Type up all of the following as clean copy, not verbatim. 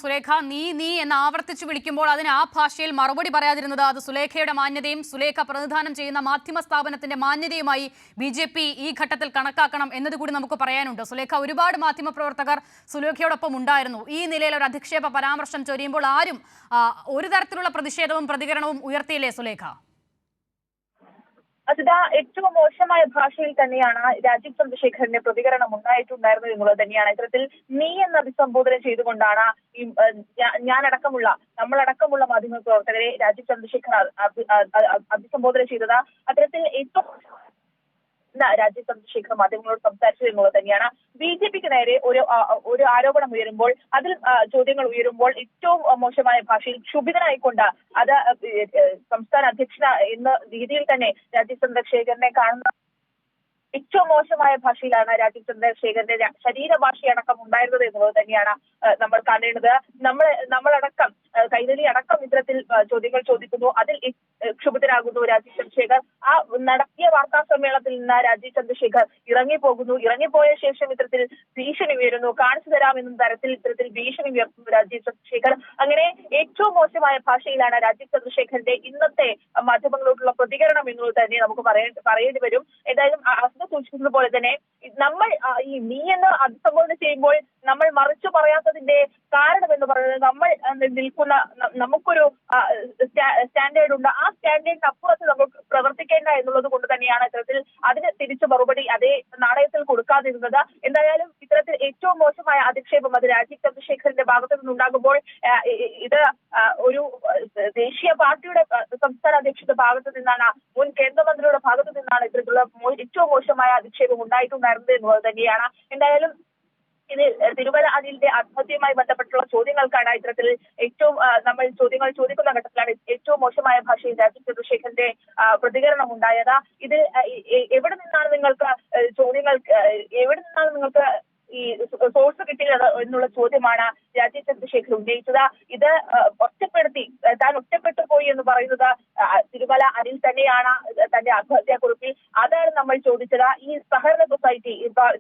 സുലേഖ, നീ എന്ന് ആവർത്തിച്ചു വിളിക്കുമ്പോൾ അതിന് ആ ഭാഷയിൽ മറുപടി പറയാതിരുന്നത് അത് സുലേഖയുടെ മാന്യതയും സുലേഖ പ്രതിനിധാനം ചെയ്യുന്ന മാധ്യമ സ്ഥാപനത്തിന്റെ മാന്യതയുമായി BJP ഈ ഘട്ടത്തിൽ കണക്കാക്കണം എന്നതുകൂടി നമുക്ക് പറയാനുണ്ട്. സുലേഖ, ഒരുപാട് മാധ്യമപ്രവർത്തകർ സുലേഖയോടൊപ്പം ഉണ്ടായിരുന്നു. ഈ നിലയിൽ ഒരു അധിക്ഷേപ പരാമർശം ചൊരിയുമ്പോൾ ആരും ഒരു തരത്തിലുള്ള പ്രതിഷേധവും പ്രതികരണവും ഉയർത്തിയില്ലേ സുലേഖ? അസിത, ഏറ്റവും മോശമായ ഭാഷയിൽ തന്നെയാണ് രാജീവ് ചന്ദ്രശേഖറിന്റെ പ്രതികരണം ഉണ്ടായിട്ടുണ്ടായിരുന്നത് എന്നുള്ളത് തന്നെയാണ്. ഇത്തരത്തിൽ നീ എന്ന് അഭിസംബോധന ചെയ്തുകൊണ്ടാണ് ഞാനടക്കമുള്ള നമ്മളടക്കമുള്ള മാധ്യമ പ്രവർത്തകരെ രാജീവ് ചന്ദ്രശേഖർ അഭിസംബോധന ചെയ്തത്. അത്തരത്തിൽ ഏറ്റവും രാജീവ് ചന്ദ്രശേഖർ മാധ്യമങ്ങളോട് സംസാരിച്ചത് എന്നുള്ളത് തന്നെയാണ്. BJPക്ക് നേരെ ഒരു ആരോപണം ഉയരുമ്പോൾ, അതിൽ ചോദ്യങ്ങൾ ഉയരുമ്പോൾ ഏറ്റവും മോശമായ ഭാഷയിൽ ക്ഷുഭിതനായിക്കൊണ്ട് അത് സംസ്ഥാന അധ്യക്ഷ എന്ന രീതിയിൽ തന്നെ രാജീവ് ചന്ദ്രശേഖരനെ കാണുന്ന ഏറ്റവും മോശമായ ഭാഷയിലാണ് രാജീവ് ചന്ദ്രശേഖരന്റെ ശരീരഭാഷയടക്കം ഉണ്ടായിരുന്നത് എന്നുള്ളത് തന്നെയാണ് നമ്മൾ കാണേണ്ടത്. നമ്മളടക്കം കൈരളി അടക്കം ഇത്തരത്തിൽ ചോദ്യങ്ങൾ ചോദിക്കുന്നു. അതിൽ ക്ഷുഭിതനാകുന്നു രാജീവ് ചന്ദ്രശേഖർ. ആ നടത്തിയ വാർത്താ സമ്മേളനത്തിൽ നിന്ന് രാജീവ് ചന്ദ്രശേഖർ ഇറങ്ങിപ്പോകുന്നു. ഇറങ്ങിപ്പോയ ശേഷം ഇത്തരത്തിൽ ഭീഷണി ഉയരുന്നു. കാണിച്ചു തരാമെന്ന തരത്തിൽ ഇത്തരത്തിൽ ഭീഷണി ഉയർത്തുന്നു രാജീവ് ചന്ദ്രശേഖർ. അങ്ങനെ ഏറ്റവും മോശമായ ഭാഷയിലാണ് രാജീവ് ചന്ദ്രശേഖരന്റെ ഇന്നത്തെ മാധ്യമങ്ങളോടുള്ള പ്രതികരണം എന്നുള്ളത് തന്നെ നമുക്ക് പറയേണ്ടി വരും. എന്തായാലും സൂചിപ്പിച്ചത് പോലെ തന്നെ നമ്മൾ ഈ നീ എന്ന് അഭിസംബോധന ചെയ്യുമ്പോൾ നമ്മൾ മറിച്ചു പറയാത്തതിന്റെ കാരണം എന്ന് പറയുന്നത് നമ്മൾ നിൽക്കുന്ന നമുക്കൊരു സ്റ്റാൻഡേർഡ് ഉണ്ട്. ആ സ്റ്റാൻഡേർഡിന് അപ്പുറത്ത് നമുക്ക് പ്രവർത്തിക്കേണ്ട എന്നുള്ളത് കൊണ്ട് തന്നെയാണ് ഇത്തരത്തിൽ അതിന് തിരിച്ചു മറുപടി അതേ നാണയത്തിൽ കൊടുക്കാതിരുന്നത്. എന്തായാലും ഇത്തരത്തിൽ ഏറ്റവും മോശമായ അധിക്ഷേപം അത് രാജീവ് ചന്ദ്രശേഖറിന്റെ ഭാഗത്തു നിന്നുണ്ടാകുമ്പോൾ ഇത് ഒരു ദേശീയ പാർട്ടിയുടെ സംസ്ഥാന അധ്യക്ഷന്റെ ഭാഗത്തു നിന്നാണ്, മുൻ കേന്ദ്രമന്ത്രിയുടെ ഭാഗത്തു നിന്നാണ് ഇത്തരത്തിലുള്ള ഏറ്റവും മോശമായ അധിക്ഷേപം ഉണ്ടായിട്ടുണ്ടായിരുന്നത് എന്നുള്ളത് തന്നെയാണ്. എന്തായാലും ഇത് തിരുവല്ല അനിലിന്റെ ആത്മഹത്യയുമായി ബന്ധപ്പെട്ടുള്ള ചോദ്യങ്ങൾക്കാണ് ഇത്തരത്തിൽ ഏറ്റവും നമ്മൾ ചോദ്യങ്ങൾ ചോദിക്കുന്ന ഘട്ടത്തിലാണ് ഏറ്റവും മോശമായ ഭാഷയിൽ രാജീവ് ചന്ദ്രശേഖരന്റെ പ്രതികരണം ഉണ്ടായത്. ഇത് എവിടെ നിന്നാണ് നിങ്ങൾക്ക് ഈ സോഴ്സ് കിട്ടിയത് എന്നുള്ള ചോദ്യമാണ് രാജീവ് ചന്ദ്രശേഖർ ഉന്നയിച്ചത്. ഇത് താൻ ഒറ്റപ്പെട്ടു പോയി എന്ന് പറയുന്നത് തിരുവല്ല അനിൽ തന്നെയാണ് തന്റെ ആത്മഹത്യാക്കുറിപ്പിൽ. അതാണ് നമ്മൾ ചോദിച്ചത്. ഈ സഹകരണ സൊസൈറ്റി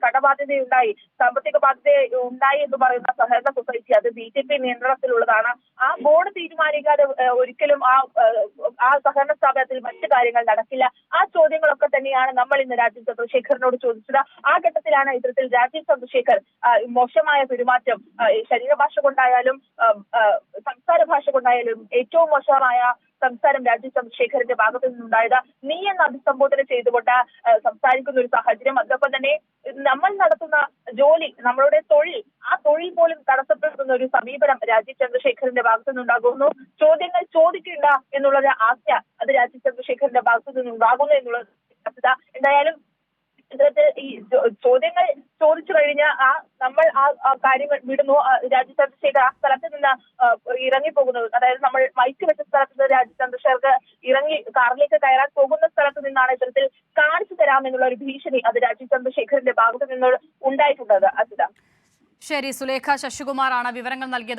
കടബാധ്യതയുണ്ടായി, സാമ്പത്തിക ബാധ്യത ഉണ്ടായി എന്ന് പറയുന്ന സഹകരണ സൊസൈറ്റി അത് BJP നിയന്ത്രണത്തിലുള്ളതാണ്. ആ ബോർഡ് തീരുമാനിക്കാതെ ഒരിക്കലും ആ സഹകരണ സ്ഥാപനത്തിൽ മറ്റു കാര്യങ്ങൾ നടക്കില്ല. ആ ചോദ്യങ്ങളൊക്കെ തന്നെയാണ് നമ്മൾ ഇന്ന് രാജീവ് ചന്ദ്രശേഖറിനോട് ചോദിച്ചത്. ആ ഘട്ടത്തിലാണ് ഇത്തരത്തിൽ രാജീവ് ചന്ദ്രശേഖർ മോശമായ പെരുമാറ്റം ശരീരഭാഷ കൊണ്ടായാലും സംസാര ഭാഷ കൊണ്ടായാലും ഏറ്റവും മോശമായ സംസാരം രാജീവ് ചന്ദ്രശേഖരന്റെ ഭാഗത്തു നിന്നുണ്ടായത്. നീ എന്ന് അഭിസംബോധന ചെയ്തുകൊണ്ട് സംസാരിക്കുന്ന ഒരു സാഹചര്യം, അതോടൊപ്പം തന്നെ നമ്മൾ നടത്തുന്ന ജോലി, നമ്മളുടെ തൊഴിൽ, ആ തൊഴിൽ പോലും തടസ്സപ്പെടുത്തുന്ന ഒരു സമീപനം രാജീവ് ചന്ദ്രശേഖരന്റെ ഭാഗത്തു നിന്നുണ്ടാകുന്നു. ചോദ്യങ്ങൾ ചോദിക്കേണ്ട എന്നുള്ളൊരു ആജ്ഞ അത് രാജീവ് ചന്ദ്രശേഖരന്റെ ഭാഗത്തു നിന്നുണ്ടാകുന്നു എന്നുള്ളത്. എന്തായാലും ഇത്തരത്തിൽ ഈ ചോദ്യങ്ങൾ ചോദിച്ചു കഴിഞ്ഞ് നമ്മൾ ആ കാര്യങ്ങൾ വിടുന്നു. രാജീവ് ചന്ദ്രശേഖർ ആ സ്ഥലത്ത് നിന്ന് ഇറങ്ങിപ്പോകുന്നത്, അതായത് നമ്മൾ മൈക്ക് വെച്ച സ്ഥലത്ത് നിന്ന് രാജീവ് ചന്ദ്രശേഖർ ഇറങ്ങി കാറിലേക്ക് കയറാൻ പോകുന്ന സ്ഥലത്ത് നിന്നാണ് ഇത്തരത്തിൽ കാണിച്ചു തരാമെന്നുള്ള ഒരു ഭീഷണി അത് രാജീവ് ചന്ദ്രശേഖറിന്റെ ഭാഗത്ത് നിന്ന് ഉണ്ടായിട്ടുള്ളത്. അസിത. ശരി, സുലേഖ ശശികുമാറാണ് വിവരങ്ങൾ നൽകിയത്.